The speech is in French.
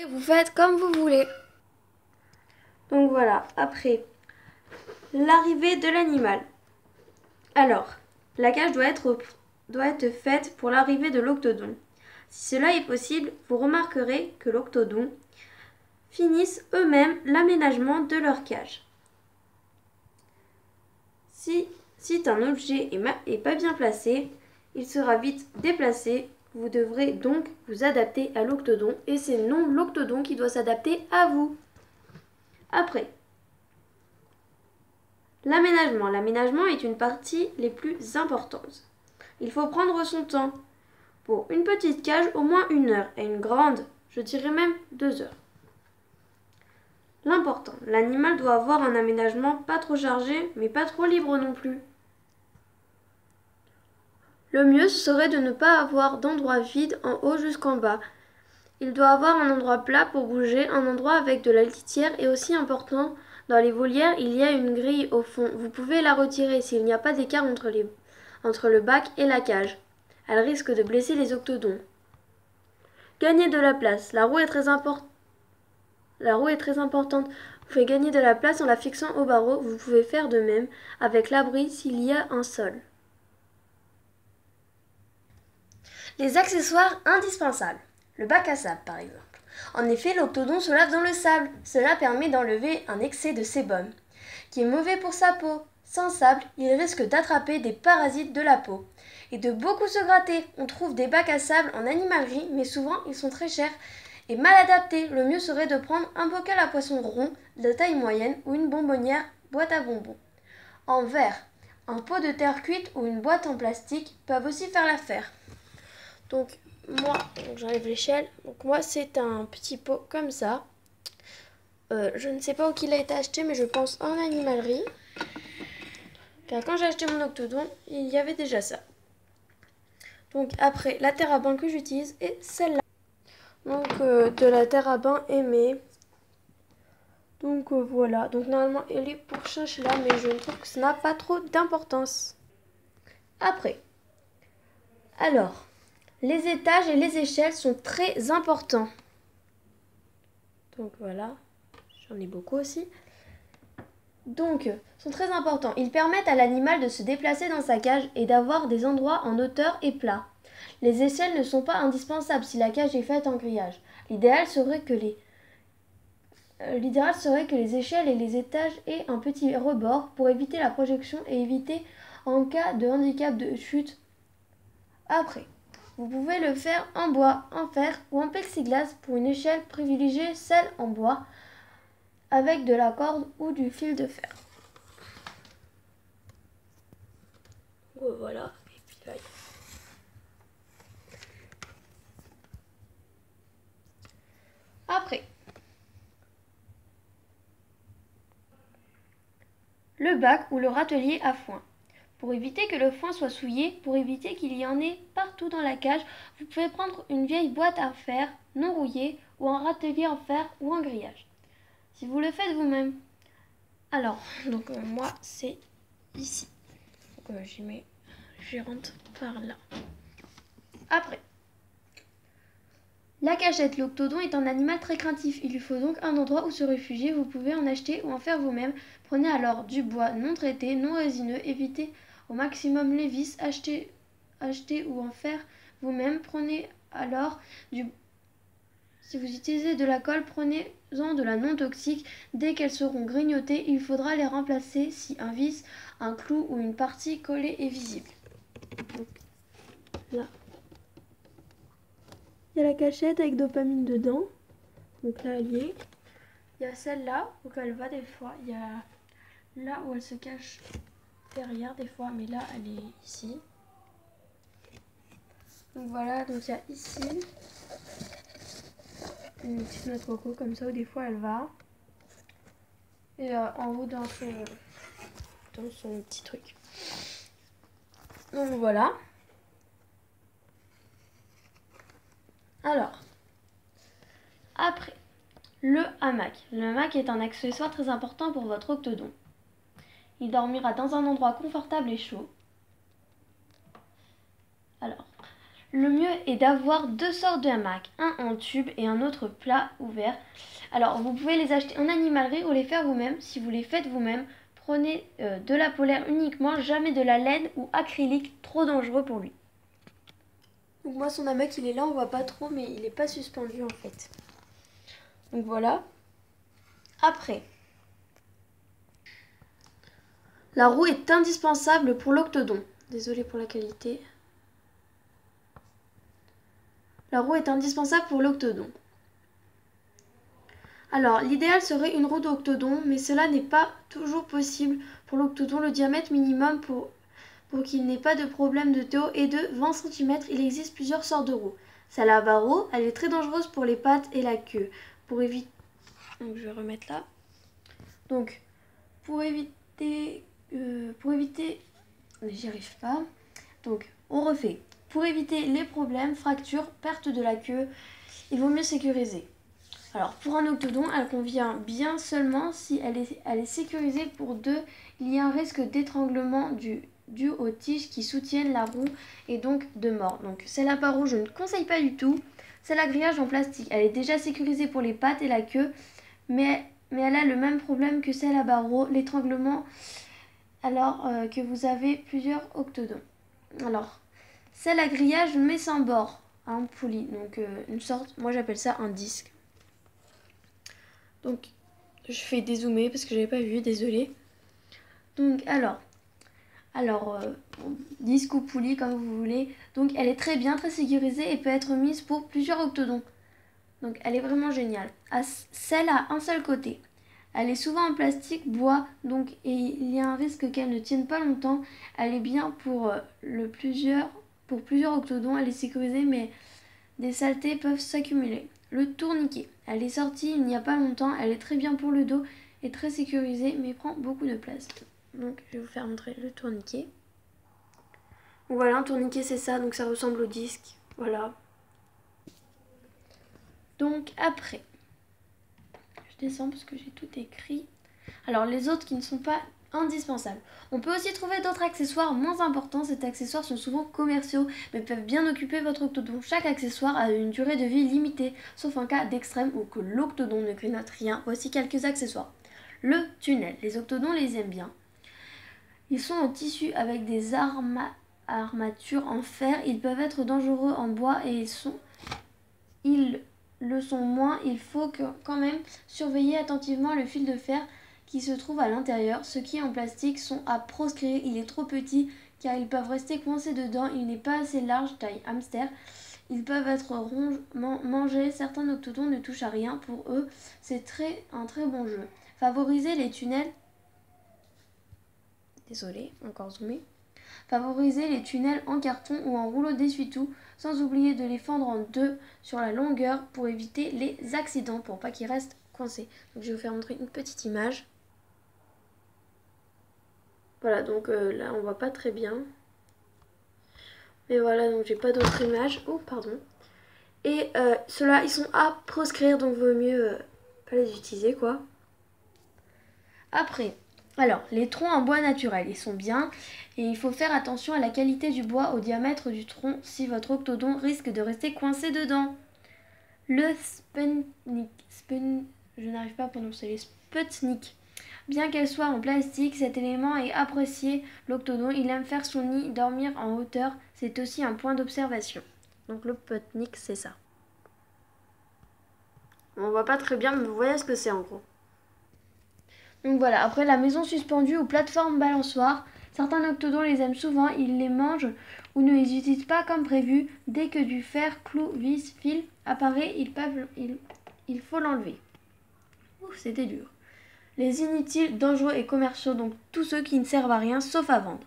Et vous faites comme vous voulez. Donc voilà, après l'arrivée de l'animal. Alors, la cage doit être faite pour l'arrivée de l'octodon. Si cela est possible, vous remarquerez que l'octodon finissent eux-mêmes l'aménagement de leur cage. Si un objet est pas bien placé, il sera vite déplacé. Vous devrez donc vous adapter à l'octodon et c'est non l'octodon qui doit s'adapter à vous. Après, l'aménagement. L'aménagement est une partie les plus importantes. Il faut prendre son temps. Pour une petite cage, au moins 1 heure et une grande, je dirais même 2 heures. L'important, l'animal doit avoir un aménagement pas trop chargé, mais pas trop libre non plus. Le mieux serait de ne pas avoir d'endroit vide en haut jusqu'en bas. Il doit avoir un endroit plat pour bouger, un endroit avec de la litière et aussi important, dans les volières, il y a une grille au fond. Vous pouvez la retirer s'il n'y a pas d'écart entre le bac et la cage. Elle risque de blesser les octodons. Gagner de la place. La roue est très importante. Vous pouvez gagner de la place en la fixant au barreau. Vous pouvez faire de même avec l'abri s'il y a un sol. Les accessoires indispensables. Le bac à sable, par exemple. En effet, l'octodon se lave dans le sable. Cela permet d'enlever un excès de sébum, qui est mauvais pour sa peau. Sans sable, il risque d'attraper des parasites de la peau et de beaucoup se gratter. On trouve des bacs à sable en animalerie, mais souvent ils sont très chers et mal adaptés. Le mieux serait de prendre un bocal à poisson rond de taille moyenne ou une bonbonnière boîte à bonbons. En verre, un pot de terre cuite ou une boîte en plastique peuvent aussi faire l'affaire. Donc j'enlève l'échelle. Donc moi c'est un petit pot comme ça. Je ne sais pas où il a été acheté, mais je pense en animalerie. Car quand j'ai acheté mon octodon, il y avait déjà ça. Donc après, la terre à bain que j'utilise est celle-là. Donc de la terre à bain aimée. Donc voilà. Donc normalement elle est pour chinchilla, mais je trouve que ça n'a pas trop d'importance. Après. Alors, les étages et les échelles sont très importants. Donc voilà. J'en ai beaucoup aussi. Donc, sont très importants. Ils permettent à l'animal de se déplacer dans sa cage et d'avoir des endroits en hauteur et plat. Les échelles ne sont pas indispensables si la cage est faite en grillage. L'idéal serait que les échelles et les étages aient un petit rebord pour éviter la projection et éviter en cas de handicap de chute. Après, vous pouvez le faire en bois, en fer ou en plexiglas. Pour une échelle, privilégiez celle en bois avec de la corde ou du fil de fer. Voilà, et puis là, après, le bac ou le râtelier à foin. Pour éviter que le foin soit souillé, pour éviter qu'il y en ait partout dans la cage, vous pouvez prendre une vieille boîte à fer non rouillée ou un râtelier en fer ou en grillage. Si vous le faites vous-même. Alors, donc moi c'est ici. Donc je rentre par là. Après. La cachette, l'octodon est un animal très craintif. Il lui faut donc un endroit où se réfugier. Vous pouvez en acheter ou en faire vous-même. Prenez alors du bois non traité, non résineux. Évitez au maximum les vis. Achetez ou en faire vous-même. Prenez alors Si vous utilisez de la colle, prenez-en de la non toxique. Dès qu'elles seront grignotées, il faudra les remplacer si un vis, un clou ou une partie collée est visible. Donc, là. Il y a la cachette avec dopamine dedans. Donc là, elle y est. Il y a celle-là où elle va des fois. Il y a là où elle se cache derrière des fois. Mais là, elle est ici. Donc voilà, donc il y a ici une petite noix de coco comme ça où des fois elle va. Et en haut dans son petit truc. Donc voilà. Alors, après, le hamac. Le hamac est un accessoire très important pour votre octodon. Il dormira dans un endroit confortable et chaud. Alors, Le mieux est d'avoir deux sortes de hamacs, un en tube et un autre plat ouvert. Alors vous pouvez les acheter en animalerie ou les faire vous-même. Si vous les faites vous-même, prenez de la polaire uniquement, jamais de la laine ou acrylique, trop dangereux pour lui. Donc moi son hamac il est là, on voit pas trop mais il n'est pas suspendu en fait. Donc voilà. Après, la roue est indispensable pour l'octodon. Désolée pour la qualité. La roue est indispensable pour l'octodon. Alors, l'idéal serait une roue d'octodon, mais cela n'est pas toujours possible. Pour l'octodon, le diamètre minimum pour qu'il n'ait pas de problème de taux est de 20 cm. Il existe plusieurs sortes de roues. Celle à barreaux, elle est très dangereuse pour les pattes et la queue. Pour éviter... Donc, je vais remettre là. Donc, pour éviter... J'y arrive pas. Donc, on refait. Pour éviter les problèmes, fractures, perte de la queue, il vaut mieux sécuriser. Alors, pour un octodon, elle convient bien seulement si elle est sécurisée. Pour deux, il y a un risque d'étranglement dû aux tiges qui soutiennent la roue et donc de mort. Donc, celle à barreaux, je ne conseille pas du tout. Celle à grillage en plastique, elle est déjà sécurisée pour les pattes et la queue, mais elle a le même problème que celle à barreaux, l'étranglement, alors que vous avez plusieurs octodons. Alors, celle à grillage mais sans bord, un poulie, donc une sorte, moi j'appelle ça un disque. Donc, je fais dézoomer parce que j'avais pas vu, désolé. Donc, disque ou poulie comme vous voulez. Donc, elle est très bien, très sécurisée et peut être mise pour plusieurs octodons. Donc, elle est vraiment géniale. Celle à un seul côté. Elle est souvent en plastique, bois, donc et il y a un risque qu'elle ne tienne pas longtemps. Elle est bien pour plusieurs octodons. Elle est sécurisée, mais des saletés peuvent s'accumuler. Le tourniquet. Elle est sortie il n'y a pas longtemps. Elle est très bien pour le dos et très sécurisée, mais prend beaucoup de place. Donc, je vais vous faire montrer le tourniquet. Voilà, un tourniquet, c'est ça. Donc, ça ressemble au disque. Voilà. Donc, après... Je descends parce que j'ai tout écrit. Alors les autres qui ne sont pas indispensables. On peut aussi trouver d'autres accessoires moins importants. Ces accessoires sont souvent commerciaux mais peuvent bien occuper votre octodon. Chaque accessoire a une durée de vie limitée, sauf en cas d'extrême ou que l'octodon ne grignote rien. Voici quelques accessoires. Le tunnel. Les octodons les aiment bien. Ils sont en tissu avec des armatures en fer. Ils peuvent être dangereux en bois et ils le sont moins. Il faut quand même surveiller attentivement le fil de fer qui se trouve à l'intérieur. Ceux qui en plastique sont à proscrire. Il est trop petit car ils peuvent rester coincés dedans. Il n'est pas assez large, taille hamster. Ils peuvent être mangés. Certains octodons ne touchent à rien. Pour eux, c'est un très bon jeu. Favoriser les tunnels. Désolée, encore zoomé. Favoriser les tunnels en carton ou en rouleau d'essuie-tout, sans oublier de les fendre en deux sur la longueur pour éviter les accidents, pour pas qu'ils restent coincés. Donc je vais vous faire montrer une petite image. Voilà, donc là on voit pas très bien. Mais voilà, donc j'ai pas d'autres images. Oh, pardon. Et ceux-là, ils sont à proscrire, donc vaut mieux pas les utiliser, quoi. Après... Alors, les troncs en bois naturel, ils sont bien et il faut faire attention à la qualité du bois, au diamètre du tronc si votre octodon risque de rester coincé dedans. Le je n'arrive pas à prononcer les Sputnik. Bien qu'elle soit en plastique, cet élément est apprécié. L'octodon, il aime faire son nid, dormir en hauteur, c'est aussi un point d'observation. Donc le Sputnik, c'est ça. On voit pas très bien, mais vous voyez ce que c'est en gros. Donc voilà, après la maison suspendue ou plateforme balançoire, certains octodons les aiment souvent, ils les mangent ou ne les utilisent pas comme prévu. Dès que du fer, clou, vis, fil apparaît, il faut l'enlever. Ouf, c'était dur. Les inutiles, dangereux et commerciaux, donc tous ceux qui ne servent à rien sauf à vendre.